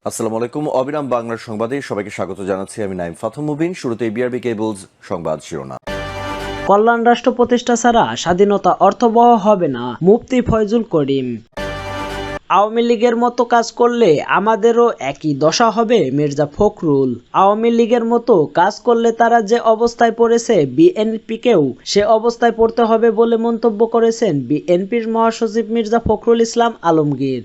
আসসালামু আলাইকুম। অবিরাম বাংলার সংবাদে সবাইকে স্বাগত জানাচ্ছি। আমি নাইম ফাথম মুবিন। শুরুতে বিআরবি কেবলস সংবাদ শিরোনাম। কল্যাণ রাষ্ট্র প্রতিষ্ঠা ছাড়া স্বাধীনতা অর্থবহ হবে না, মুফতি ফয়জুল করিম। আওয়ামী লীগের মতো কাজ করলে আমাদেরও একই দশা হবে, মির্জা ফখরুল। আওয়ামী লীগের মতো কাজ করলে তারা যে অবস্থায় পড়েছে বিএনপিকেও সে অবস্থায় পড়তে হবে বলে মন্তব্য করেছেন বিএনপির মহাসচিব মির্জা ফখরুল ইসলাম আলমগীর।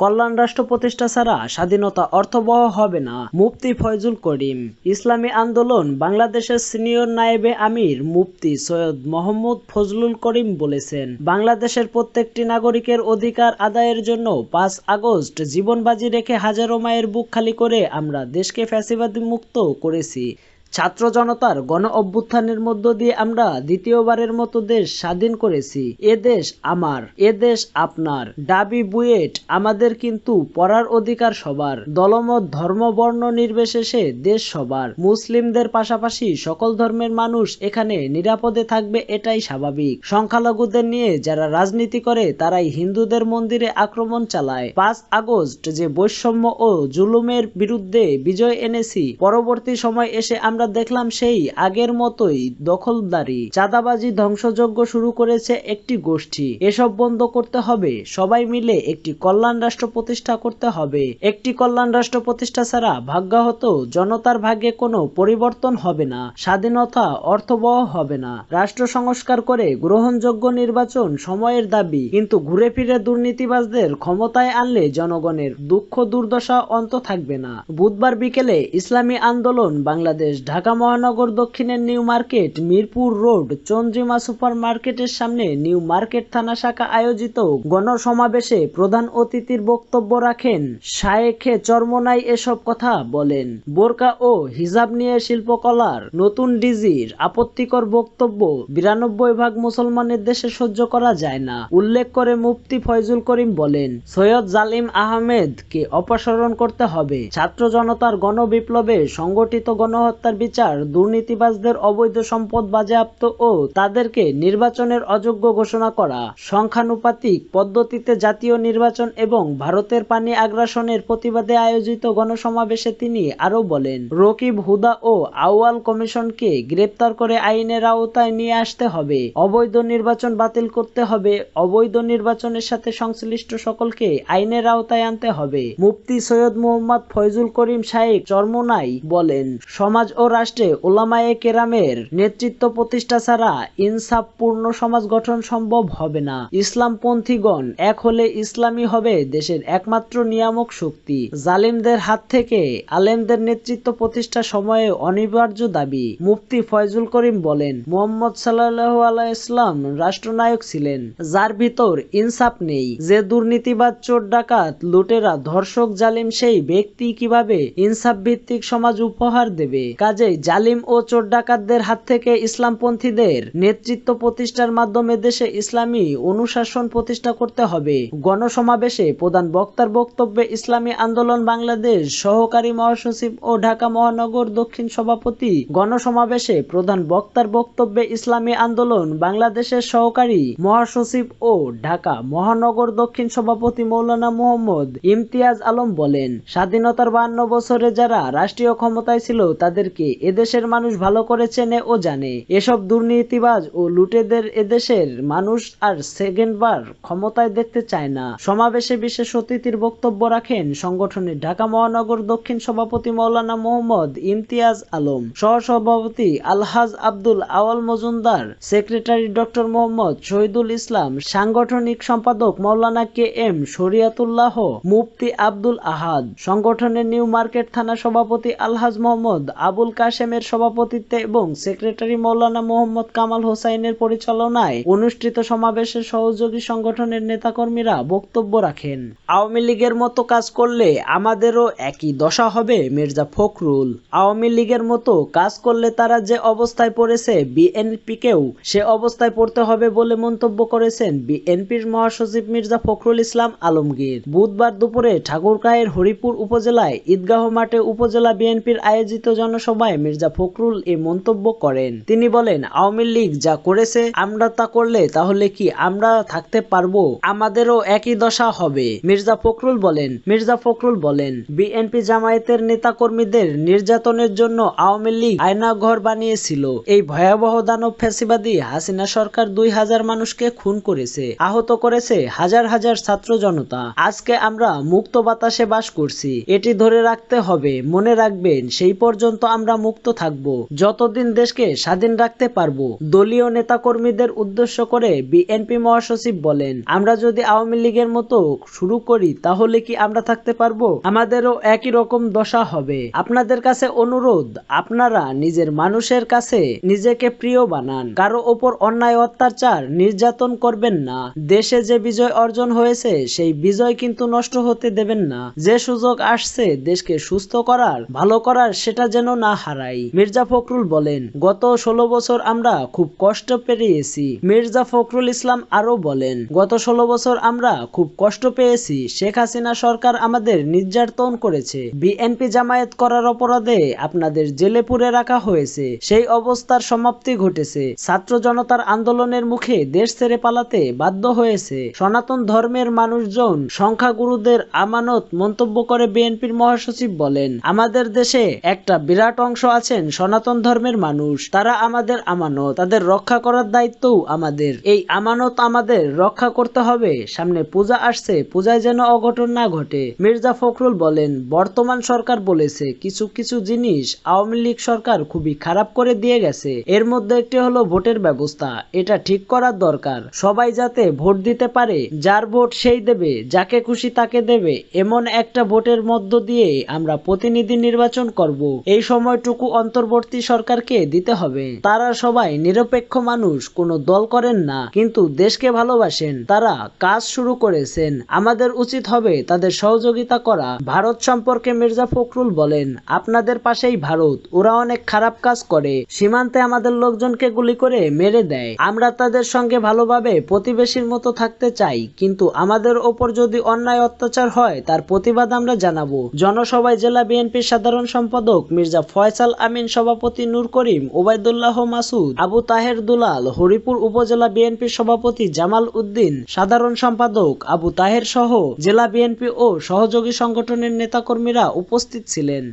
কল্যাণ রাষ্ট্র প্রতিষ্ঠা ছাড়া স্বাধীনতা অর্থবহ হবে না, মুফতি ফয়জুল করিম। ইসলামী আন্দোলন বাংলাদেশের সিনিয়র নায়েবে আমির মুফতি সৈয়দ মোহাম্মদ ফজলুল করিম বলেছেন, বাংলাদেশের প্রত্যেকটি নাগরিকের অধিকার আদায়ের জন্য 5 আগস্ট জীবন বাজি রেখে হাজারো মায়ের বুক খালি করে আমরা দেশকে ফ্যাসিবাদী মুক্ত করেছি। ছাত্র জনতার গণ অভ্যুত্থানের মধ্য দিয়ে আমরা দ্বিতীয়বারের মতো দেশ স্বাধীন করেছি। এ দেশ আমার, এ দেশ আপনার। ডাবি বুয়েট আমাদের, কিন্তু পড়ার অধিকার সবার। দলমত ধর্ম বর্ণ নির্বিশেষে দেশ সবার। মুসলিমদের পাশাপাশি সকল ধর্মের মানুষ এখানে নিরাপদে থাকবে, এটাই স্বাভাবিক। সংখ্যালঘুদের নিয়ে যারা রাজনীতি করে তারাই হিন্দুদের মন্দিরে আক্রমণ চালায়। 5 আগস্ট যে বৈষম্য ও জুলুমের বিরুদ্ধে বিজয় এনেছি, পরবর্তী সময় এসে আমরা দেখলাম সেই আগের মতোই দখলদারি, চাঁদাবাজি, ধ্বংসযজ্ঞ শুরু করেছে একটি গোষ্ঠী। এসব বন্ধ করতে হবে। সবাই মিলে একটি কল্যাণ রাষ্ট্র প্রতিষ্ঠা করতে হবে। একটি কল্যাণ রাষ্ট্র প্রতিষ্ঠা ছাড়া ভাগ্যাহত জনতার ভাগ্যে কোনো পরিবর্তন হবে না, স্বাধীনতা অর্থবহ হবে না। রাষ্ট্র সংস্কার করে গ্রহণযোগ্য নির্বাচন সময়ের দাবি, কিন্তু ঘুরে ফিরে দুর্নীতিবাজদের ক্ষমতায় আনলে জনগণের দুঃখ দুর্দশা অন্ত থাকবে না। বুধবার বিকেলে ইসলামী আন্দোলন বাংলাদেশ ঢাকা মহানগর দক্ষিণের new market, Mirpur road, Chandrima super মার্কেটের সামনে নিউ মার্কেট থানা শাখা আয়োজিত গণসমাবেশে প্রধান অতিথির বক্তব্য রাখেন শায়েখে চরমোনাই এসব কথা বলেন। বোরকা ও হিজাব নিয়ে শিল্পকলার নতুন ডিজির আপত্তিকর বক্তব্য 92% মুসলমানের দেশে সহ্য করা যায় না উল্লেখ করে মুফতি ফয়জুল করিম বলেন, সৈয়দ জালিম আহমেদকে অপসারণ করতে হবে। ছাত্র জনতার গণবিপ্লবে সংগঠিত গণহত্যার বিচার, দুর্নীতিবাজদের অবৈধ সম্পদ বাজেয়াপ্ত ও তাদেরকে নির্বাচনের অযোগ্য ঘোষণা করা, সংখ্যানুপাতিক পদ্ধতিতে জাতীয় নির্বাচন এবং ভারতের পানি আগ্রাসনের প্রতিবাদে আয়োজিত গণসমাবেশে তিনি আরও বলেন, রকিব হুদা ও আউয়াল কমিশনকে গ্রেপ্তার করে আইনের আওতায় নিয়ে আসতে হবে। অবৈধ নির্বাচন বাতিল করতে হবে। অবৈধ নির্বাচনের সাথে সংশ্লিষ্ট সকলকে আইনের আওতায় আনতে হবে। মুফতি সৈয়দ মোহাম্মদ ফয়জুল করিম শায়েখ চরমোনাই বলেন, সমাজ ও রাষ্ট্রে উলামায়ে কেরামের নেতৃত্ব প্রতিষ্ঠা ছাড়া ইনসাফপূর্ণ সমাজ গঠন সম্ভব হবে না। ইসলামপন্থীগণ এক হলে ইসলামই হবে দেশের একমাত্র নিয়ামক শক্তি। জালিমদের হাত থেকে আলেমদের নেতৃত্ব প্রতিষ্ঠা সময়ে অনিবার্য দাবি। মুফতি ফয়জুল করিম বলেন, মুহাম্মদ সাল্লাল্লাহু আলাইহি ওয়াসাল্লাম রাষ্ট্রনায়ক ছিলেন যার ভিতর ইনসাফ নেই। যে দুর্নীতিবাদ, চোর ডাকাত, লুটেরা, ধর্ষক, জালিম, সেই ব্যক্তি কিভাবে ইনসাফ ভিত্তিক সমাজ উপহার দেবে? কাজেই জালিম ও চোর ডাকাতদের হাত থেকে ইসলামপন্থীদের নেতৃত্ব প্রতিষ্ঠার মাধ্যমে দেশে ইসলামী অনুশাসন প্রতিষ্ঠা করতে হবে। গণসমাবেশে প্রধান বক্তার বক্তব্যে ইসলামী আন্দোলন বাংলাদেশ সহকারী মহাসচিব ও ঢাকা মহানগর দক্ষিণ সভাপতি গণসমাবেশে প্রধান বক্তার বক্তব্যে ইসলামী আন্দোলন বাংলাদেশের সহকারী মহাসচিব ও ঢাকা মহানগর দক্ষিণ সভাপতি মৌলানা মোহাম্মদ ইমতিয়াজ আলম বলেন, স্বাধীনতার 52 বছরে যারা রাষ্ট্রীয় ক্ষমতায় ছিল তাদেরকে এদেশের মানুষ ভালো করে চেনে ও জানে। এসব দুর্নীতিবাজ ও লুটেদের এদেশের মানুষ আর সেকেন্ডবার ক্ষমতায় দেখতে চায় না। সমাবেশে বিশেষ অতিথির বক্তব্য রাখেন সংগঠনের ঢাকা মহানগর দক্ষিণ সভাপতি মৌলানা মোহাম্মদ ইমতিয়াজ আলম, সহসভাপতি আলহাজ আব্দুল আওয়াল মজুমদার, সেক্রেটারি ডক্টর মোহাম্মদ শহীদুল ইসলাম, সাংগঠনিক সম্পাদক মৌলানা কে এম শরিয়াতুল্লাহ, মুফতি আব্দুল আহাদ। সংগঠনের নিউ মার্কেট থানা সভাপতি আলহাজ মোহাম্মদ আবুল কাশেমের সভাপতিত্বে এবং সেক্রেটারি মৌলানা মোহাম্মদ কামাল হোসাইনের পরিচালনায় অনুষ্ঠিত সমাবেশের সহযোগী সংগঠনের নেতাকর্মীরা বক্তব্য রাখেন। আওয়ামী লীগের মতো কাজ করলে আমাদেরও একই দশা হবে, মির্জা ফখরুল। আওয়ামী লীগের মতো কাজ করলে তারা যে অবস্থায় পড়েছে বিএনপিকেও সে অবস্থায় পড়তে হবে বলে মন্তব্য করেছেন বিএনপির মহাসচিব মির্জা ফখরুল ইসলাম আলমগীর। বুধবার দুপুরে ঠাকুরগাঁয়ের হরিপুর উপজেলায় ঈদগাহ মাঠে উপজেলা বিএনপির আয়োজিত জনসভায় সভায় মির্জা ফখরুল এই মন্তব্য করেন। তিনি বলেন, আওয়ামী লীগ যা করেছে আমরা তা করলে তাহলে কি আমরা থাকতে পারবো? আমাদেরও একই দশা হবে। মির্জা ফখরুল বলেন বিএনপি জামায়াতের নেতাকর্মীদের নির্যাতনের জন্য আওয়ামী লীগ আয়নাঘর বানিয়েছিল। এই ভয়াবহ দানব ফ্যাসিবাদী হাসিনা সরকার 2000 মানুষকে খুন করেছে, আহত করেছে হাজার হাজার ছাত্র জনতা। আজকে আমরা মুক্ত বাতাসে বাস করছি, এটি ধরে রাখতে হবে। মনে রাখবেন, সেই পর্যন্ত আমরা মুক্ত থাকব যতদিন দেশকে স্বাধীন রাখতে পারবো। দলীয় নেতাকর্মীদের উদ্দেশ্য করে বিএনপি মহাসচিব বলেন, আমরা যদি আওয়ামী লীগের মতো শুরু করি তাহলে কি আমরা থাকতে পারবো? আমাদেরও একই রকম দশা হবে। আপনাদের কাছে অনুরোধ, আপনারা নিজের মানুষের কাছে নিজেকে প্রিয় বানান। কারো ওপর অন্যায় অত্যাচার নির্যাতন করবেন না। দেশে যে বিজয় অর্জন হয়েছে সেই বিজয় কিন্তু নষ্ট হতে দেবেন না। যে সুযোগ আসছে দেশকে সুস্থ করার, ভালো করার, সেটা যেন না হারাই। মির্জা ফখরুল বলেন, গত 16 বছর আমরা খুব কষ্ট পেরিয়েছি। মির্জা ফখরুল ইসলাম আরো বলেন, গত 16 বছর আমরা খুব কষ্ট পেয়েছি। শেখ হাসিনা সরকার আমাদের নির্যাতন করেছে। বিএনপি জামায়াত করার অপরাধে আপনাদের জেলে পুরে রাখা হয়েছে। সেই অবস্থার সমাপ্তি ঘটেছে। ছাত্র জনতার আন্দোলনের মুখে দেশ ছেড়ে পালাতে বাধ্য হয়েছে সনাতন ধর্মের মানুষজন, সংখ্যাগুরুদের আমানত। মন্তব্য করে বিএনপির মহাসচিব বলেন, আমাদের দেশে একটা বিরাট অংশ আছেন সনাতন ধর্মের মানুষ। তারা আমাদের আমানত, তাদের রক্ষা করার দায়িত্বও আমাদের। এই আমানত আমাদের রক্ষা করতে হবে। সামনে পূজা আসছে, পূজায় যেন অঘটন না ঘটে। মির্জা ফখরুল বলেন, বর্তমান সরকার বলেছে কিছু কিছু জিনিস আওয়ামী লীগ সরকার খুবই খারাপ করে দিয়ে গেছে। এর মধ্যে একটি হলো ভোটের ব্যবস্থা। এটা ঠিক করার দরকার। সবাই যাতে ভোট দিতে পারে, যার ভোট সেই দেবে, যাকে খুশি তাকে দেবে, এমন একটা ভোটের মধ্য দিয়ে আমরা প্রতিনিধি নির্বাচন করব। এই সময়টুকু অন্তর্বর্তী সরকারকে দিতে হবে। তারা সবাই নিরপেক্ষ মানুষ, কোনো দল করেন না, কিন্তু দেশকে ভালোবাসেন। তারা কাজ শুরু করেছেন, আমাদের উচিত হবে তাদের সহযোগিতা করা। ভারত সম্পর্কে মির্জা ফখরুল বলেন, আপনাদের পাশেই ভারত, ওরা অনেক খারাপ কাজ করে। সীমান্তে আমাদের লোকজনকে গুলি করে মেরে দেয়। আমরা তাদের সঙ্গে ভালোভাবে প্রতিবেশীর মতো থাকতে চাই, কিন্তু আমাদের ওপর যদি অন্যায় অত্যাচার হয় তার প্রতিবাদ আমরা জানাবো। জনসভায় জেলা বিএনপির সাধারণ সম্পাদক মির্জা ফয়সাল আমিন, সভাপতি নূর করিম, ওবায়দুল্লাহ মাসুদ, আবু তাহের দুলাল, হরিপুর উপজেলা বিএনপির সভাপতি জামাল উদ্দিন, সাধারণ সম্পাদক আবু তাহের সহ জেলা বিএনপি ও সহযোগী সংগঠনের নেতাকর্মীরা উপস্থিত ছিলেন।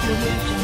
Audio Jungle.